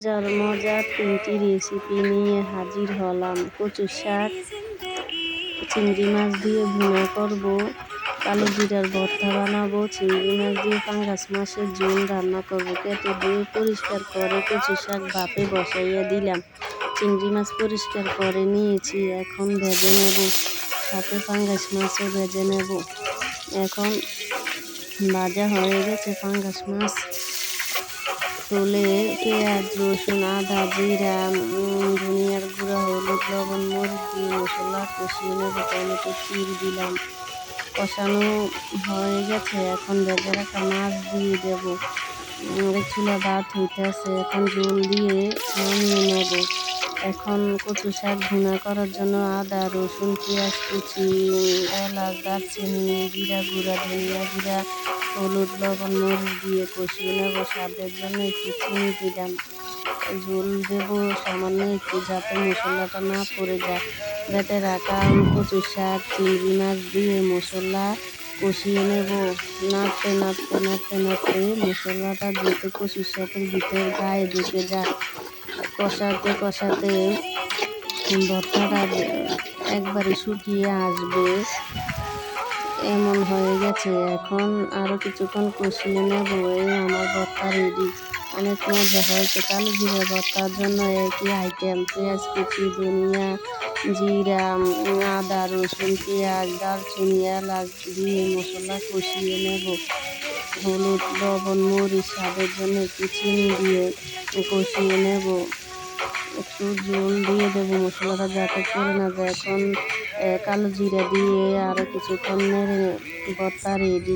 মজার মজার 3টি রেসিপি নিয়ে হাজির হলাম। কচু শাক, চিংড়ি মাছ দিয়ে ভুনা করব, কালো জিরার ভর্তা বানাবো, চিংড়ি মাছ দিয়ে পাঙ্গাস মাছের ঝোল রান্না করব। কেটে ধুয়ে পরিষ্কার করে কচু শাক ভাপে বসাইয়া দিলাম। চিংড়ি মাছ পরিষ্কার করে নিয়েছি, এখন ভেজে নেব। সাথে পাঙ্গাস মাছও ভেজে নেব। এখন ভাজা হয়ে গেছে পাঙ্গাস মাছ, তুলে পেঁয়াজ, রসুন, আদা, জিরা, ধনিয়ার গুঁড়া, হলুদ, লবণ, মরিচ দিয়ে মশলা কষিয়ে নেব। টমেটো চির দিলাম। কষানো হয়ে গেছে, এখন ভেজে রাখা মাছ দিয়ে দেব। চুলা ভাত হইতেছে, এখন ঝোল দিয়ে নামিয়ে নেব। এখন কচু শাক ভুনা করার জন্য আদা, রসুন, পেঁয়াজ কুচি, এলাচ, দারচিনি, জিরা গুঁড়া, ধনিয়া গুঁড়া, হলুদ, লবণ, মরিচ দিয়ে কষিয়ে নেব। স্বাদের জন্য একটু চিনি দিলাম। ঝোল দেব সামান্য একটু, যাতে মশলাটা না পড়ে যায়। বেটে রাখা কচু শাক, চিংড়ি মাছ দিয়ে মশলা কষিয়ে নেব। নাড়তে নাড়তে নাড়তে নাড়তে মশলাটা যাতে কচু শাকের ভিতর গায়ে ঢুকে যায়। কষাতে কষাতে ভর্তাটা একবারে শুকিয়ে আসবে, এমন হয়ে গেছে। এখন আরও কিছুক্ষণ কষিয়ে নেব। এই আমার ভর্তা রেডি। অনেক মজা হয়েছে। কালো জিরা ভর্তার জন্য একই আইটেম: পেঁয়াজ কুচি, ধনিয়া, জিরা, আদা, রসুন, পেঁয়াজ, দারচিনি, এলাচ দিয়ে মশলা কষিয়ে নেব। হলুদ, লবণ, মরিচ, স্বাদের জন্য একটু চিনি দিয়ে কষিয়ে নেব। একটু ঝোল দিয়ে দেবো, মশলাটা যাতে পড়ে না যায়। এখন কালো জিরা দিয়ে আরও কিছুক্ষণ নেড়ে ভর্তা রেডি।